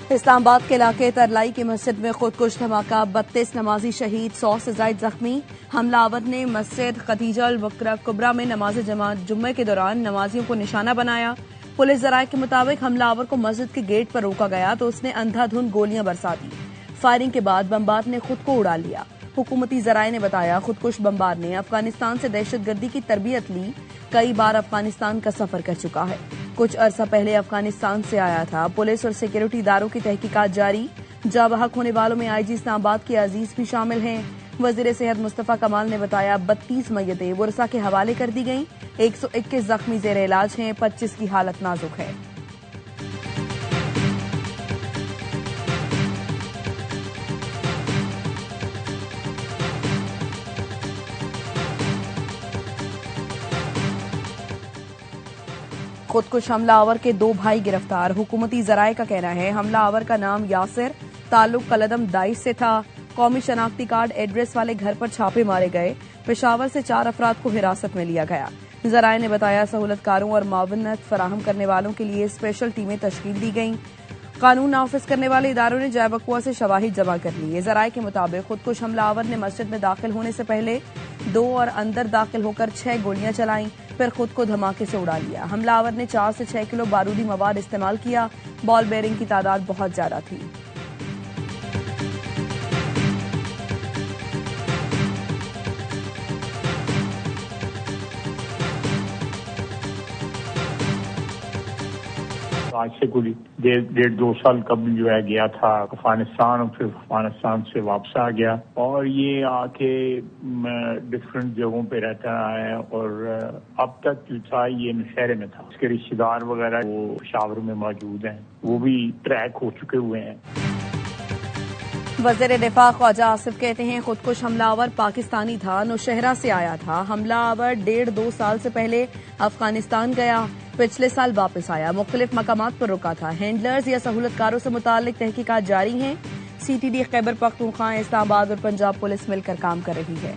इस्लामाबाद के इलाके तरलाई की मस्जिद में खुदकुश धमाका, 32 नमाजी शहीद, 100 से ज्यादा जख्मी। हमलावर ने मस्जिद खदीजा अल कुबरा में नमाज जुम्मे के दौरान नमाजियों को निशाना बनाया। पुलिस जराये के मुताबिक हमलावर को मस्जिद के गेट पर रोका गया तो उसने अंधाधुंध गोलियां बरसा दी। फायरिंग के बाद बमबार ने खुद को उड़ा लिया। हुकूमती जराये ने बताया, खुदकुश बमबार ने अफगानिस्तान से दहशतगर्दी की तरबियत ली, कई बार अफगानिस्तान का सफर कर चुका है, कुछ अरसा पहले अफगानिस्तान से आया था। पुलिस और सिक्योरिटी इदारों की तहकीकात जारी। जाबहक होने वालों में आईजी इस्लामाबाद के अजीज भी शामिल हैं। वजीर सेहत मुस्तफा कमाल ने बताया, 32 मय्यतें बुरसा के हवाले कर दी गईं, 121 जख्मी जेर इलाज हैं, 25 की हालत नाजुक है। खुदकुश हमलावर के 2 भाई गिरफ्तार। हुकूमती जराये का कहना है, हमलावर का नाम यासिर, ताल्लुक कलदम दाइश से था। कौमी शनाख्ती कार्ड एड्रेस वाले घर पर छापे मारे गए। पेशावर से 4 अफराद को हिरासत में लिया गया। जराये ने बताया, सहूलतकारों और मावनत फराहम करने वालों के लिए स्पेशल टीमें तश्कील दी गईं। कानून नाफिज करने वाले इदारों ने जैबकुआ से शवाहिद जमा कर लिए। जराये के मुताबिक खुदकुश हमलावर ने मस्जिद में दाखिल होने से पहले 2 और अंदर दाखिल होकर 6 गोलियां चलाईं, फिर खुद को धमाके से उड़ा लिया। हमलावर ने 4 से 6 किलो बारूदी मवाद इस्तेमाल किया। बॉल बेयरिंग की तादाद बहुत ज्यादा थी। आज से कुछ 1.5-2 साल कबल जो है गया था अफगानिस्तान, और फिर अफगानिस्तान से वापस आ गया और ये आके डिफरेंट जगहों पे रहता रहा है और अब तक जो था ये नौशहरे में था। इसके रिश्तेदार वगैरह वो पेशावर में मौजूद हैं, वो भी ट्रैक हो चुके हुए हैं। वज़ीर दिफा ख्वाजा आसिफ कहते हैं, खुदकुश हमलावर पाकिस्तानी था, नौशहरा से आया था। हमलावर 1.5-2 साल से पहले अफगानिस्तान गया, पिछले साल वापस आया, मुख्तलिफ मकामात पर रुका था। हैंडलर्स या सहूलतकारों से मुतालिक तहकीकात जारी हैं। CTD, खैबर पख्तूनख्वा, इस्लामाबाद और पंजाब पुलिस मिलकर काम कर रही है।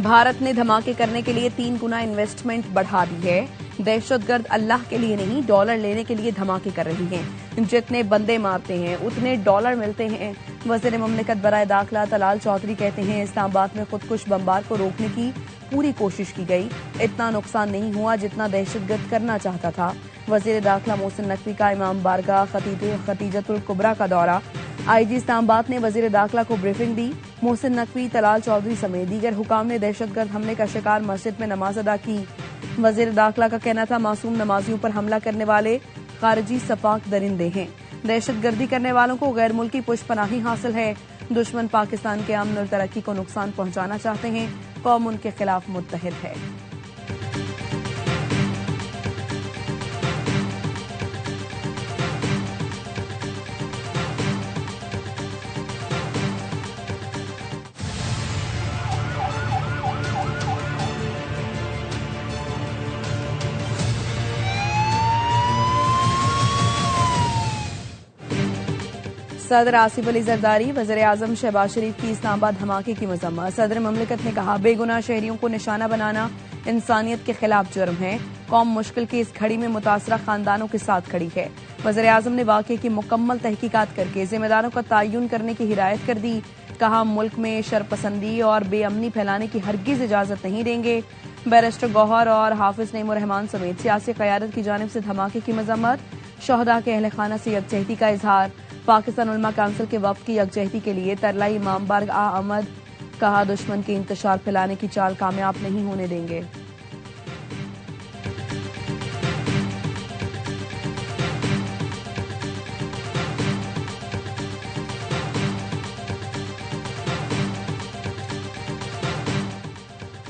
भारत ने धमाके करने के लिए 3 गुना इन्वेस्टमेंट बढ़ा दी है। दहशतगर्द अल्लाह के लिए नहीं, डॉलर लेने के लिए धमाके कर रही हैं। जितने बंदे मारते हैं उतने डॉलर मिलते हैं। वज़ीर ममलिकत बराए दाखिला तलाल चौधरी कहते हैं, इस्लामाबाद में खुदकुश बमबार को रोकने की पूरी कोशिश की गई, इतना नुकसान नहीं हुआ जितना दहशतगर्द करना चाहता था। वज़ीर दाखिला मोहसिन नकवी का इमाम बारगाह खदीजतुल कुबरा का दौरा। IG इस्लामाबाद ने वज़ीर दाखिला को ब्रीफिंग दी। मोहसिन नकवी, तलाल चौधरी समेत दीगर हुकाम ने दहशतगर्द हमले का शिकार मस्जिद में नमाज अदा की। वज़ीर दाखिला का कहना था, मासूम नमाजियों पर हमला करने वाले खारजी सफाक दरिंदे हैं। दहशतगर्दी करने वालों को गैर मुल्की पुष्पनाही हासिल है। दुश्मन पाकिस्तान के अमन और तरक्की को नुकसान पहुंचाना चाहते हैं। कौम उनके खिलाफ मुत्तहिद है। सदर आसिफ अली जरदारी, वज़ीर आज़म शहबाज शरीफ की इस्लामाबाद धमाके की मज़म्मत। सदर ममलिकत ने कहा, बेगुनाह शहरियों को निशाना बनाना इंसानियत के खिलाफ जुर्म है। कौम मुश्किल की इस घड़ी में मुतासरा खानदानों के साथ खड़ी है। वज़ीर आज़म ने वाक़े की मुकम्मल तहकीकात करके जिम्मेदारों का तयन करने की हिदायत कर दी। कहा, मुल्क में शरपसंदी और बेअमनी फैलाने की हरगिज इजाजत नहीं देंगे। बैरिस्टर गौहर और हाफिज नईमुर रहमान समेत सियासी क़यादत की जानिब से धमाके की मज़म्मत। शहदा के अहल खाना से यकजहती का इजहार। पाकिस्तान उलमा काउंसिल के वफ़द की यकजहती के लिए तरलाई इमाम बारगाह अहमद। कहा, दुश्मन के इंतशार फैलाने की चाल कामयाब नहीं होने देंगे।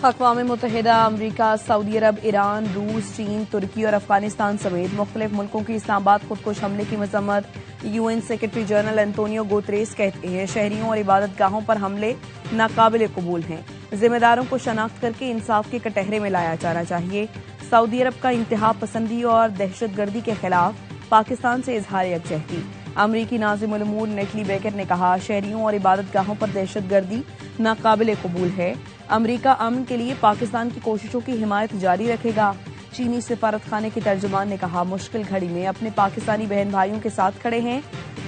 अक़वाम मुत्तहिदा, अमरीका, सऊदी अरब, ईरान, रूस, चीन, तुर्की और अफगानिस्तान समेत मुख्तलिफ मुल्कों की इस्लामाबाद खुदकुश हमले की मज़म्मत। UN secretary general Antonio Guterres कहते हैं, शहरियों और इबादत गाहों पर हमले नाकाबिल कबूल हैं। जिम्मेदारों को शनाख्त करके इंसाफ के कटहरे में लाया जाना चाहिए। सऊदी अरब का इंतहा पसंदी और दहशतगर्दी के खिलाफ पाकिस्तान से इजहार यकजहती। अमरीकी नाज़िमुल उमूर नेटली बेकर ने कहा, शहरियों और इबादत गाहों पर दहशतगर्दी नाकाबिल कबूल है। अमेरिका अमन के लिए पाकिस्तान की कोशिशों की हिमायत जारी रखेगा। चीनी सिफारतखाने के तर्जुमान ने कहा, मुश्किल घड़ी में अपने पाकिस्तानी बहन भाइयों के साथ खड़े हैं।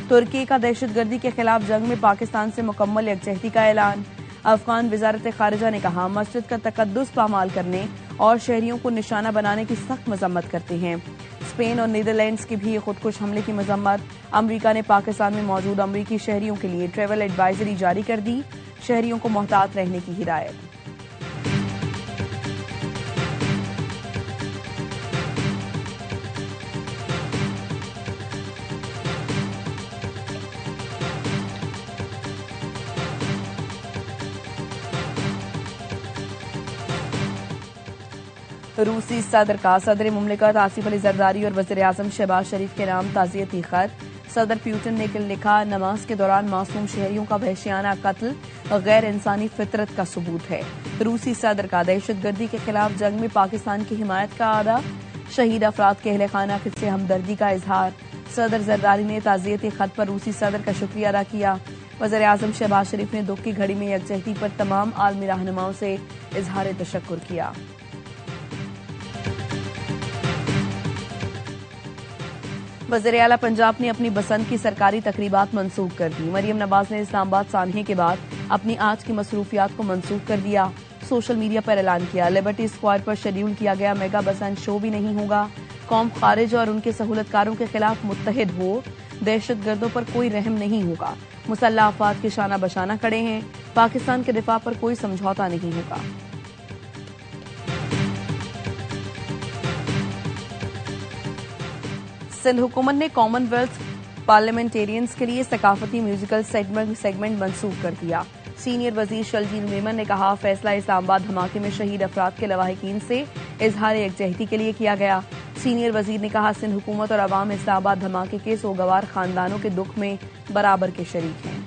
तुर्की का दहशतगर्दी के खिलाफ जंग में पाकिस्तान से मुकम्मल यकजहती का ऐलान। अफगान वजारत खारिजा ने कहा, मस्जिद का तकद्दुस पामाल करने और शहरियों को निशाना बनाने की सख्त मजम्मत करते हैं। स्पेन और नीदरलैंड्स की भी खुदकुश हमले की मजम्मत। अमेरिका ने पाकिस्तान में मौजूद अमेरिकी शहरियों के लिए ट्रैवल एडवाइजरी जारी कर दी। शहरियों को मोहतात रहने की हिदायत। रूसी सदर का सदर मुमलिकत आसिफ अली जरदारी और वज़ीर आज़म शहबाज शरीफ के नाम ताज़ियती खत। सदर पुतिन ने लिखा, नमाज के दौरान मासूम शहरियों का वहशियाना कत्ल गैर इंसानी फितरत का सबूत है। रूसी सदर का दहशतगर्दी के खिलाफ जंग में पाकिस्तान की हिमायत का आदा। शहीद अफराद के अहले खाना से हमदर्दी का इजहार। सदर जरदारी ने ताज़ियती खत पर रूसी सदर का शुक्रिया अदा किया। वज़ीर आज़म शहबाज शरीफ ने दुख की घड़ी में यकजहती पर तमाम आलमी रहनुमाओं से इजहार तशक्कुर किया। वज़ीर आला पंजाब ने अपनी बसंत की सरकारी तकरीबात मनसूख कर दी। मरियम नवाज ने इस्लामाबाद सानहे के बाद अपनी आज की मसरूफियात को मनसूख कर दिया। सोशल मीडिया पर ऐलान किया, लिबर्टी स्क्वायर पर शेड्यूल किया गया मेगा बसंत शो भी नहीं होगा। कौम खारिज और उनके सहूलतकारों के खिलाफ मुत्तहिद हो। दहशतगर्दों पर कोई रहम नहीं होगा। मुसल्लह अफवाद के शाना बशाना खड़े हैं। पाकिस्तान के दिफा पर कोई समझौता नहीं होगा। सिंध हुकूमत ने कॉमनवेल्थ पार्लियामेंटेरियंस के लिए सकाफती म्यूजिकल सेगमेंट मनसूख कर दिया। सीनियर वजीर शलजील मेमन ने कहा, फैसला इस्लामाबाद धमाके में शहीद अफराद के लवाहिकीन से इजहार यकजहती के लिए किया गया। सीनियर वजीर ने कहा, सिंध हुकूमत और अवाम इस्लामाबाद धमाके के सोगवार खानदानों के दुख में बराबर के शरीक हैं।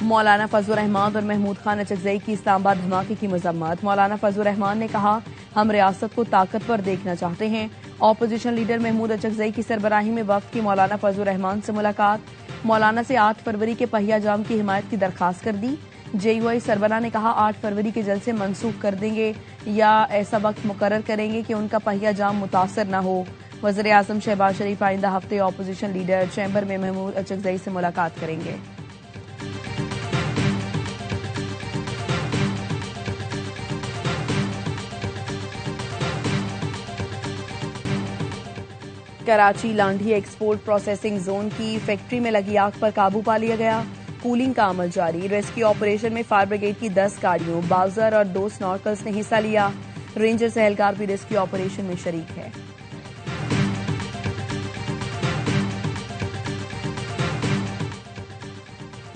मौलाना फजलुर रहमान और महमूद खान अचकजई की इस्लामाबाद धमाके की मजम्मत। मौलाना फजलुर रहमान ने कहा, हम रियासत को ताकतवर देखना चाहते हैं। ऑपोजिशन लीडर महमूद अचकजई की सरबराही में वफ्द की मौलाना फजलुर रहमान से मुलाकात। मौलाना से 8 फरवरी के पहिया जाम की हिमायत की दरखास्त कर दी। जेयूआई सरबराह ने कहा, 8 फरवरी के जलसे मनसूख कर देंगे या ऐसा वक्त मुकर्रर करेंगे कि उनका पहिया जाम मुतासर न हो। वज़ीर आज़म शहबाज शरीफ आइंदा हफ्ते ऑपोजिशन लीडर चैम्बर में महमूद अचकजई से मुलाकात करेंगे। Karachi Landhi export processing zone की फैक्ट्री में लगी आग पर काबू पा लिया गया। कूलिंग का अमल जारी। रेस्क्यू ऑपरेशन में फायर ब्रिगेड की 10 गाड़ियों, बाउजर और 2 स्नॉर्कल्स ने हिस्सा लिया। रेंजर्स एहलकार भी रेस्क्यू ऑपरेशन में शरीक है।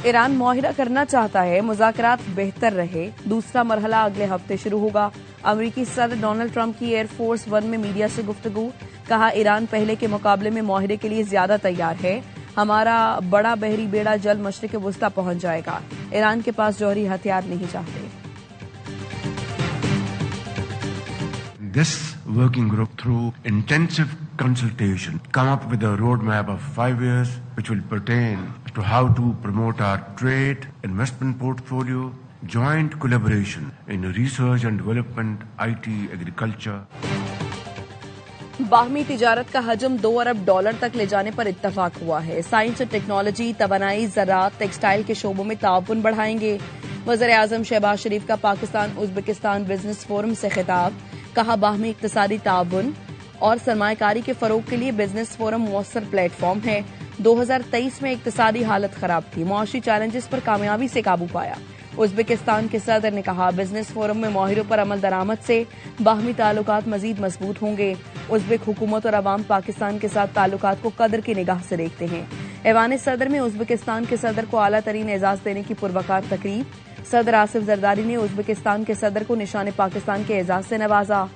ईरान मुआहिदा करना चाहता है, मुज़ाकरात बेहतर रहे। दूसरा मरहला अगले हफ्ते शुरू होगा। अमेरिकी सदर डोनाल्ड ट्रंप की एयरफोर्स 1 में मीडिया से गुफ्तगू। कहा, ईरान पहले के मुकाबले में मुआहिदे के लिए ज्यादा तैयार है। हमारा बड़ा बहरी बेड़ा जल्द मशरिक वुस्ता पहुंच जाएगा। ईरान के पास जौहरी हथियार नहीं चाहते। This working group, through intensive consultation, come up with a roadmap of 5 years, which will pertain to how to promote our trade, investment portfolio, joint collaboration in research and development, IT, agriculture. बाहमी तिजारत का हजम $2 अरब तक ले जाने पर इत्तफाक हुआ है। Science और टेक्नोलॉजी, तवानाई, ज़राअत, टेक्सटाइल के शोबों में ताउन बढ़ाएंगे। वज़ीर आज़म शहबाज शरीफ का पाकिस्तान उज़्बेकिस्तान बिजनेस फोरम से खिताब। कहा, बाहमी इक़्तिसादी ताउन और सरमायाकारी के फरोग के लिए बिजनेस फोरम मौसर प्लेटफॉर्म है। 2023 में इक़्तिसादी हालत खराब थी, मुआशी चैलेंजेस पर कामयाबी से काबू पाया। उज़्बेकिस्तान के सदर ने कहा, बिजनेस फोरम में माहिरों पर अमल दरामद से बाहमी ताल्लुकात मजीद मजबूत होंगे। उज़्बेक हुकूमत और अवाम पाकिस्तान के साथ ताल्लुकात को कदर की निगाह से देखते हैं। ऐवान सदर में उज़्बेकिस्तान के सदर को आला तरीन एजाज देने की पुरवकार तकरीब। सदर आसिफ जरदारी ने उज़्बेकिस्तान के सदर को निशान पाकिस्तान के एजाज से नवाजा।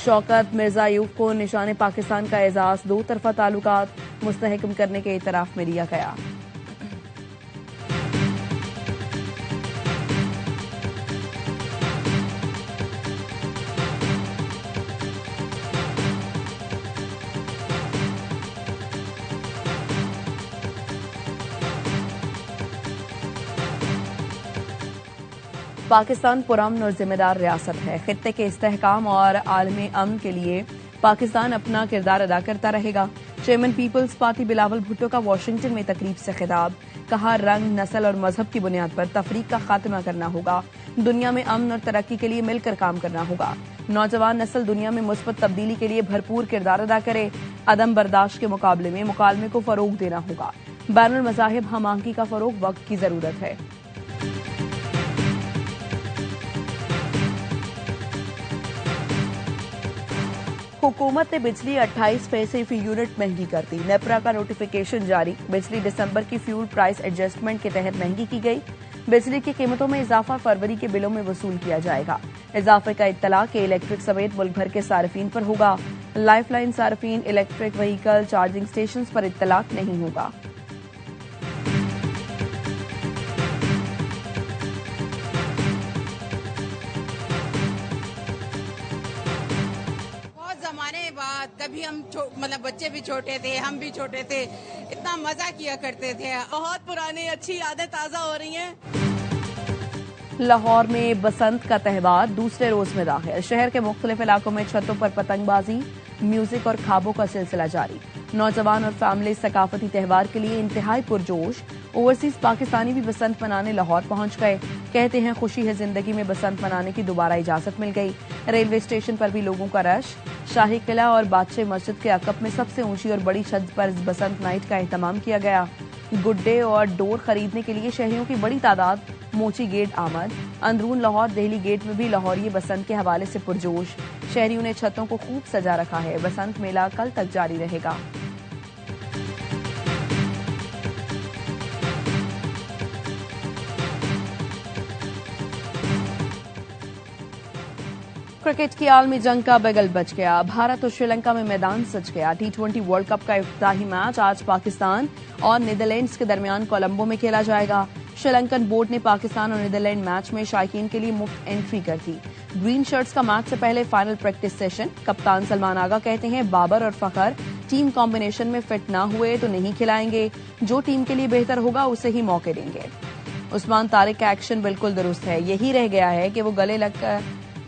शौकत मिर्जायूब को निशान पाकिस्तान का एजाज, 2 तरफा ताल्लुकात मुस्तहकम करने के इतराफ में लिया गया। पाकिस्तान पुरअमन और जिम्मेदार रियासत है। खित्ते के इस्तेहकाम और आलमी अमन के लिए पाकिस्तान अपना किरदार अदा करता रहेगा। चेयरमैन पीपल्स पार्टी बिलावल भुट्टो का वाशिंगटन में तकरीब से खिताब। कहा, रंग, नस्ल और मजहब की बुनियाद पर तफरीक का खात्मा करना होगा। दुनिया में अमन और तरक्की के लिए मिलकर काम करना होगा। नौजवान नस्ल दुनिया में मुस्बत तब्दीली के लिए भरपूर किरदार अदा करे। अदम बर्दाश्त के मुकाबले में मुकालमे को फरोग देना होगा। बैनुल मज़ाहिब हम आहंगी का फरोग वक्त की जरूरत है। हुकूमत ने बिजली 28 पैसे फी यूनिट महंगी कर दी। नेपरा का नोटिफिकेशन जारी। बिजली दिसंबर की फ्यूल प्राइस एडजस्टमेंट के तहत महंगी की गई। बिजली की कीमतों में इजाफा फरवरी के बिलों में वसूल किया जाएगा। इजाफे का इत्तला के इलेक्ट्रिक समेत मुल्क भर के सार्फिन पर होगा। लाइफलाइन सार्फिन, इलेक्ट्रिक व्हीकल चार्जिंग स्टेशन पर इत्तला नहीं होगा। कभी हम मतलब बच्चे भी छोटे थे, हम भी छोटे थे, इतना मजा किया करते थे। बहुत पुरानी अच्छी यादें ताजा हो रही हैं। लाहौर में बसंत का त्यौहार दूसरे रोज में दाखिल। शहर के मुख्तलिफ इलाकों में छतों पर पतंगबाजी, म्यूजिक और खाबों का सिलसिला जारी। नौजवान और फैमिली सकाफती त्यौहार के लिए इंतहाई पुरजोश। ओवरसीज पाकिस्तानी भी बसंत मनाने लाहौर पहुंच गए। कहते हैं, खुशी है जिंदगी में बसंत मनाने की दोबारा इजाजत मिल गई। रेलवे स्टेशन पर भी लोगों का रश। शाही किला और बादशाह मस्जिद के अकब में सबसे ऊंची और बड़ी छत पर बसंत नाइट का एहतमाम किया गया। गुड्डे और डोर खरीदने के लिए शहरियों की बड़ी तादाद मोची गेट आमद। अंदरून लाहौर दिल्ली गेट में भी लाहौरी बसंत के हवाले से पुरजोश। शहरियों ने छतों को खूब सजा रखा है। बसंत मेला कल तक जारी रहेगा। क्रिकेट की आलमी जंग का बगल बच गया। भारत और श्रीलंका में मैदान सज गया। T20 वर्ल्ड कप का इफ्तिताही मैच आज पाकिस्तान और नीदरलैंड्स के दरमियान कोलंबो में खेला जाएगा। श्रीलंकन बोर्ड ने पाकिस्तान और नीदरलैंड मैच में शायकीन के लिए मुफ्त एंट्री कर दी। ग्रीन शर्ट्स का मैच से पहले फाइनल प्रैक्टिस सेशन। कप्तान सलमान आगा कहते हैं, बाबर और फखर टीम कॉम्बिनेशन में फिट ना हुए तो नहीं खिलाएंगे। जो टीम के लिए बेहतर होगा उसे ही मौके देंगे। उस्मान तारिक का एक्शन बिल्कुल दुरुस्त है। यही रह गया है कि वो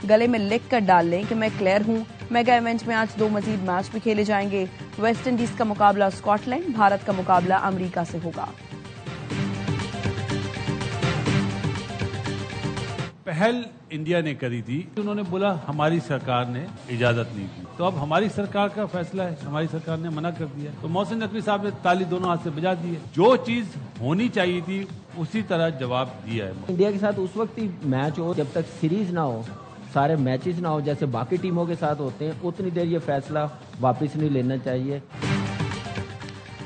गले में लिख कर डाल लें कि मैं क्लियर हूं। मेगा इवेंट में आज 2 मजीद मैच भी खेले जाएंगे। वेस्ट इंडीज का मुकाबला स्कॉटलैंड, भारत का मुकाबला अमेरिका से होगा। पहल इंडिया ने करी थी। उन्होंने बोला हमारी सरकार ने इजाजत नहीं दी, तो अब हमारी सरकार का फैसला है। हमारी सरकार ने मना कर दिया, तो मोहसिन नकवी साहब ने ताली दोनों हाथ से बजा दी है। जो चीज होनी चाहिए थी उसी तरह जवाब दिया है। इंडिया के साथ उस वक्त ही मैच हो जब तक सीरीज ना हो, सारे मैचेस ना हो जैसे बाकी टीमों के साथ होते हैं, उतनी देर ये फैसला वापस नहीं लेना चाहिए।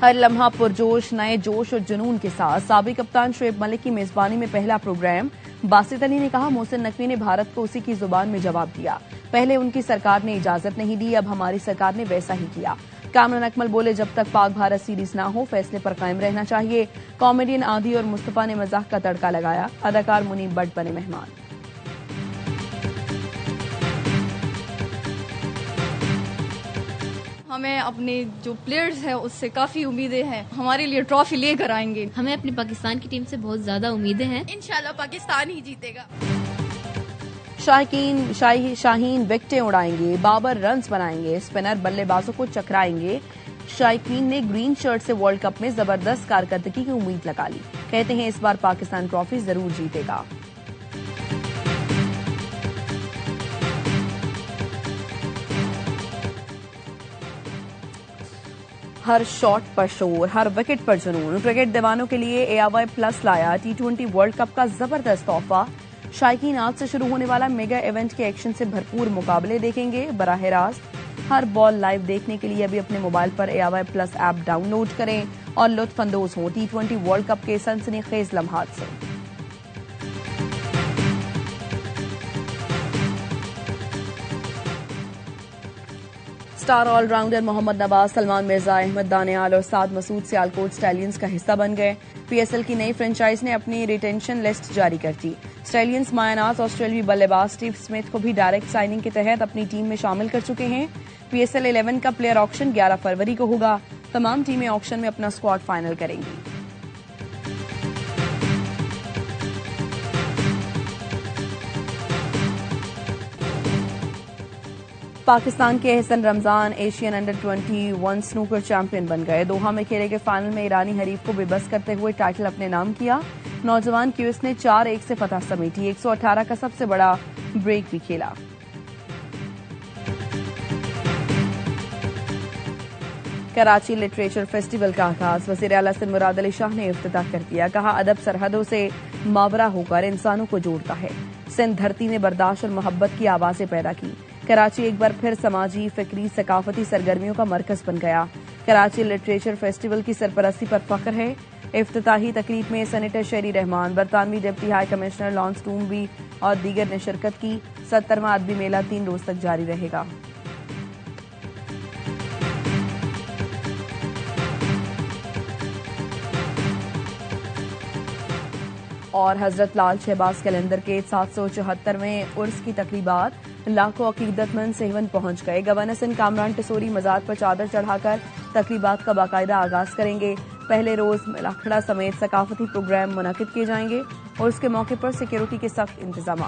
हर लम्हा पुरजोश, नए जोश और जुनून के साथ साबिक कप्तान शुएब मलिक की मेजबानी में पहला प्रोग्राम। बासित अली ने कहा, मोहसिन नकवी ने भारत को उसी की जुबान में जवाब दिया। पहले उनकी सरकार ने इजाजत नहीं दी, अब हमारी सरकार ने वैसा ही किया। कामरान अकमल बोले, जब तक पाक भारत सीरीज ना हो फैसले पर कायम रहना चाहिए। कॉमेडियन आदि और मुस्तफा ने मजाक का तड़का लगाया। अदाकार मुनीब भट्ट बने मेहमान। हमें अपने जो प्लेयर्स हैं उससे काफी उम्मीदें हैं, हमारे लिए ट्रॉफी लेकर आएंगे। हमें अपनी पाकिस्तान की टीम से बहुत ज्यादा उम्मीदें हैं। इंशाल्लाह पाकिस्तान ही जीतेगा। शाहीन विकेटें उड़ाएंगे, बाबर रन्स बनाएंगे, स्पिनर बल्लेबाजों को चकराएंगे। शायकीन ने ग्रीन शर्ट से वर्ल्ड कप में जबरदस्त कारकर्दगी की उम्मीद लगा ली। कहते हैं, इस बार पाकिस्तान ट्रॉफी जरूर जीतेगा। हर शॉट पर शोर, हर विकेट पर जुनून। क्रिकेट दीवानों के लिए AOY प्लस लाया T20 वर्ल्ड कप का जबरदस्त तोहफा। शायकीन आज से शुरू होने वाला मेगा इवेंट के एक्शन से भरपूर मुकाबले देखेंगे बराह रास्त। हर बॉल लाइव देखने के लिए अभी अपने मोबाइल पर AOY प्लस ऐप डाउनलोड करें और लुत्फ अंदोज हों T20 वर्ल्ड कप के सनसनीखेज लम्हात से। स्टार ऑलराउंडर मोहम्मद नवाज, सलमान मिर्जा, अहमद दानियाल और साद मसूद सियालकोट स्टैलियंस का हिस्सा बन गए। PSL की नई फ्रेंचाइज ने अपनी रिटेंशन लिस्ट जारी कर दी। स्टैलियंस मायानाज ऑस्ट्रेलियाई बल्लेबाज स्टीव स्मिथ को भी डायरेक्ट साइनिंग के तहत अपनी टीम में शामिल कर चुके हैं। PSL 11 का प्लेयर ऑक्शन 11 फरवरी को होगा। तमाम टीमें ऑक्शन में अपना स्क्वाड फाइनल करेंगी। पाकिस्तान के Ehsan Ramzan Asian under 21 snooker champion बन गए। दोहा में खेले गए फाइनल में ईरानी हरीफ को बेबस करते हुए टाइटल अपने नाम किया। नौजवान क्यूस ने 4-1 से फतह समेटी। 118 का सबसे बड़ा ब्रेक भी खेला। कराची लिटरेचर फेस्टिवल का आगाज वज़ीर आला सिंध मुराद अली शाह ने इफ्तिताह कर दिया। कहा, अदब सरहदों से मावरा होकर इंसानों को जोड़ता है। सिंध धरती ने बर्दाश्त और मोहब्बत की आवाजें पैदा की। कराची एक बार फिर समाजी, फिक्री, सकाफती सरगर्मियों का मरकज बन गया। कराची लिटरेचर फेस्टिवल की सरपरस्ती पर फख्र है। इफ्तिताही तकरीब में सेनेटर शेरी रहमान, बरतानवी डिप्टी हाई कमिश्नर लॉन्स टूम्बी और दीगर ने शिरकत की। 70वां अदबी मेला 3 रोज तक जारी रहेगा। और हजरत लाल शहबाज कैलेंडर के 774वें उर्स की तकरीबात लाखों अकीदतमंद सेहवन पहुंच गए। गवर्नर सिंध कामरान टिसोरी मज़ार पर चादर चढ़ाकर तकरीबात का बाकायदा आगाज करेंगे। पहले रोज मिलाखड़ा समेत सकाफती प्रोग्राम मुनक्किद किए जाएंगे और उसके मौके पर सिक्योरिटी के सख्त इंतजाम।